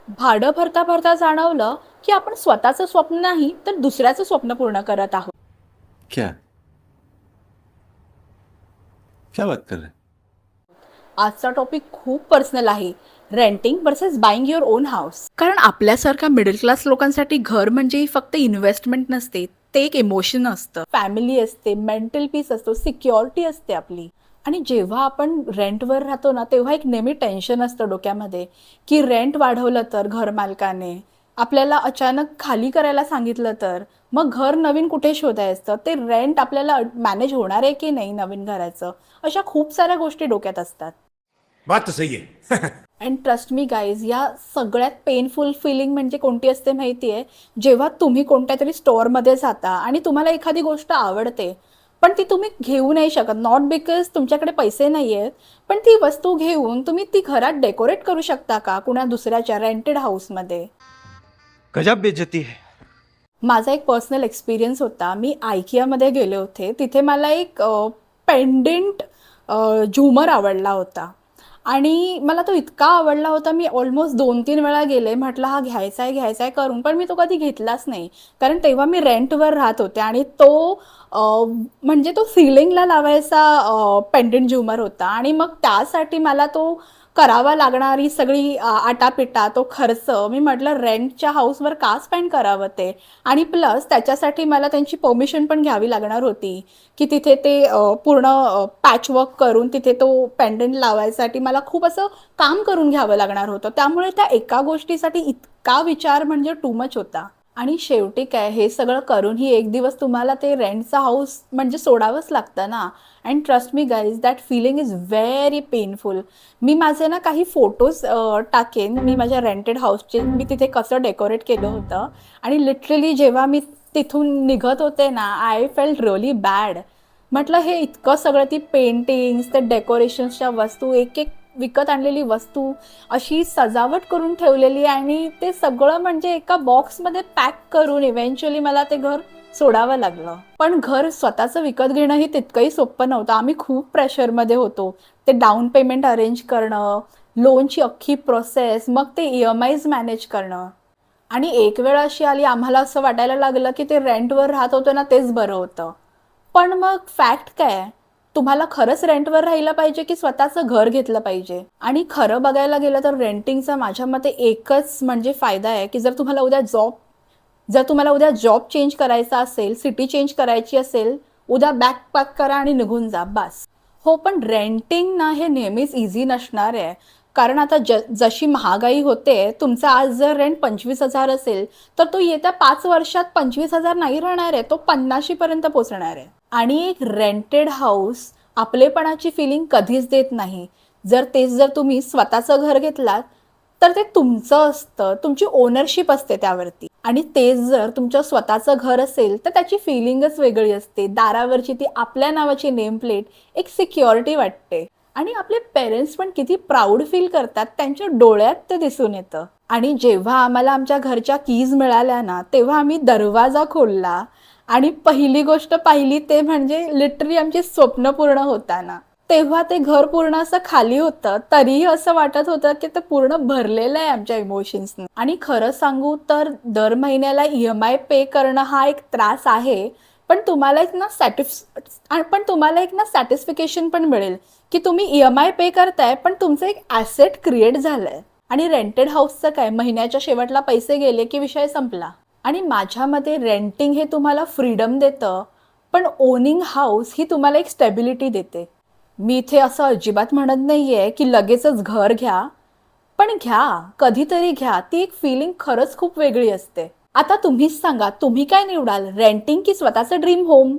भाडं भरता भरता जाणवलं की आपण स्वतःचं स्वप्न नाही तर दुसऱ्याचं स्वप्न पूर्ण करत आहोत. क्या क्या बात कर रहे हैं? आजचा टॉपिक खूप पर्सनल आहे. Renting versus buying your on house. कारण आपल्यासारख्या मिडल क्लास लोकांसाठी घर म्हणजे फक्त इन्व्हेस्टमेंट नसते, ते एक इमोशन असतं, फॅमिली असते, मेंटल पीस असतो, सिक्युरिटी असते आपली. आणि जेव्हा आपण रेंटवर राहतो ना तेव्हा एक नेहमी टेन्शन असतं डोक्यामध्ये की रेंट वाढवलं तर घरमालकाने आपल्याला अचानक खाली करायला सांगितलं तर मग घर नवीन कुठे शोधायचं, ते रेंट आपल्याला मॅनेज होणार आहे की नाही नवीन घराचं, अशा खूप साऱ्या गोष्टी डोक्यात असतात. बात तो सही है. अँड ट्रस्ट मी गाईज, या सगळ्यात पेनफुल फिलिंग म्हणजे कोणती असते माहिती आहे? जेव्हा तुम्ही कोणत्या तरी स्टोअरमध्ये जाता आणि तुम्हाला एखादी गोष्ट आवडते पण ती तुम्ही घेऊ नाही शकत, नॉट बिकॉज तुमच्याकडे पैसे नाही आहेत, पण ती वस्तू घेऊन तुम्ही ती घरात डेकोरेट करू शकता का कुणा दुसऱ्याच्या रेंटेड हाऊसमध्ये? गजब बेइज्जती है. माझा एक पर्सनल एक्सपिरियन्स होता. मी आयकियामध्ये गेले होते. तिथे मला एक पेंडेंट झुमर आवडला होता आणि मला तो इतका आवडला होता, मी ऑलमोस्ट 2-3 वेळा गेले. म्हटलं हा घ्यायचा आहे, घ्यायचा आहे करून, पण मी तो कधी घेतलाच नाही. कारण तेव्हा मी रेंटवर राहत होते आणि तो अ, म्हणजे तो सीलिंगला लावायचा पेंडेंट झुमर होता आणि मग त्यासाठी मला तो करावा लागणारी सगळी आटापिटा, तो खर्च, मी म्हटलं रेंटच्या हाऊसवर का स्पेंड करावं ते? आणि प्लस त्याच्यासाठी मला त्यांची परमिशन पण घ्यावी लागणार होती की तिथे ते पूर्ण पॅचवर्क करून तिथे तो पेंडंट लावायसाठी मला खूप असं काम करून घ्यावं लागणार होतं. त्यामुळे त्या एका गोष्टीसाठी इतका विचार म्हणजे टू मच होता. आणि शेवटी काय, हे सगळं करूनही एक दिवस तुम्हाला ते रेंटचा हाऊस म्हणजे सोडावंच लागतं ना. And trust me guys, that feeling is very painful. मी माझे ना काही फोटोज टाकेन, मी माझ्या रेंटेड हाऊसचे, मी तिथे कसं डेकोरेट केलं होतं. आणि लिटरली जेव्हा मी तिथून निघत होते ना, आय फेल्ट रिअली बॅड. म्हटलं हे इतकं सगळं, ती पेंटिंग्स, ते डेकोरेशन्सच्या वस्तू, एक एक विकत आणलेली वस्तू अशी सजावट करून ठेवलेली आणि ते सगळं म्हणजे एका बॉक्समध्ये पॅक करून इव्हेंच्युअली मला ते घर सोडावं लागलं. पण घर स्वतःचं विकत घेणं ही तितकंही सोपं नव्हतं. आम्ही खूप प्रेशरमध्ये होतो. ते डाऊन पेमेंट अरेंज करणं, लोनची अख्खी प्रोसेस, मग ते EMIs मॅनेज करणं. आणि एक वेळ अशी आली, आम्हाला असं वाटायला लागलं की ते रेंटवर राहत होतं ना तेच बरं होतं. पण मग फॅक्ट काय, तुम्हाला खरंच रेंटवर राहिलं पाहिजे की स्वतःचं घर घेतलं पाहिजे? आणि खरं बघायला गेलं तर रेंटिंगचा माझ्या मते एकच म्हणजे फायदा आहे की जर तुम्हाला उद्या जॉब चेंज करायचा असेल, सिटी चेंज करायची असेल, उद्या बॅग पॅक करा आणि निघून जा, बस. हो, पण रेंटिंग ना हे नेहमीच इझी नसणार आहे. कारण आता जशी महागाई होते, तुमचा आज जर रेंट 25,000 असेल तर तो येत्या 5 वर्षात 25,000 नाही राहणार आहे, तो 50 पर्यंत पोचणार आहे. आणि एक रेंटेड हाऊस आपलेपणाची फिलिंग कधीच देत नाही. जर तुम्ही स्वतःचं घर घेतलात तर ते तुमचं असतं, तुमची ओनरशिप असते त्यावरती. आणि तेच जर तुमचं स्वतःचं घर असेल तर त्याची फिलिंगच वेगळी असते. दारावरची ती आपल्या नावाची नेम प्लेट एक सिक्युरिटी वाटते. आणि आपले पेरेंट्स पण किती प्राऊड फील करतात, त्यांच्या डोळ्यात ते दिसून येतं. आणि जेव्हा आम्हाला आमच्या घरच्या कीज मिळाल्या ना, तेव्हा आम्ही दरवाजा खोलला आणि पहिली गोष्ट पाहिली ते म्हणजे लिटरली आमची स्वप्न पूर्ण होताना. तेव्हा ते घर पूर्ण असं खाली होतं, तरीही असं वाटत होतं की ते पूर्ण भरलेलं आहे आमच्या इमोशन्सने. आणि खरं सांगू तर दर महिन्याला EMI पे करणं हा एक त्रास आहे, पण तुम्हाला एक ना सॅटिस्फिकेशन पण मिळेल की तुम्ही EMI पे करताय पण तुमचं एक ॲसेट क्रिएट झालंय. आणि रेंटेड हाऊसचं काय, महिन्याच्या शेवटला पैसे गेले की विषय संपला. आणि माझ्या मते रेंटिंग हे तुम्हाला फ्रीडम देतं, पण ओनिंग हाऊस ही तुम्हाला एक स्टेबिलिटी देते. मी इथे असं अजिबात म्हणत नाहीये की लगेचच घर घ्या, पण घ्या, कधीतरी घ्या. ती एक फिलिंग खरंच खूप वेगळी असते. आता तुम्हीच सांगा, तुम्ही काय निवडाल, रेंटिंग की स्वतःचं ड्रीम होम?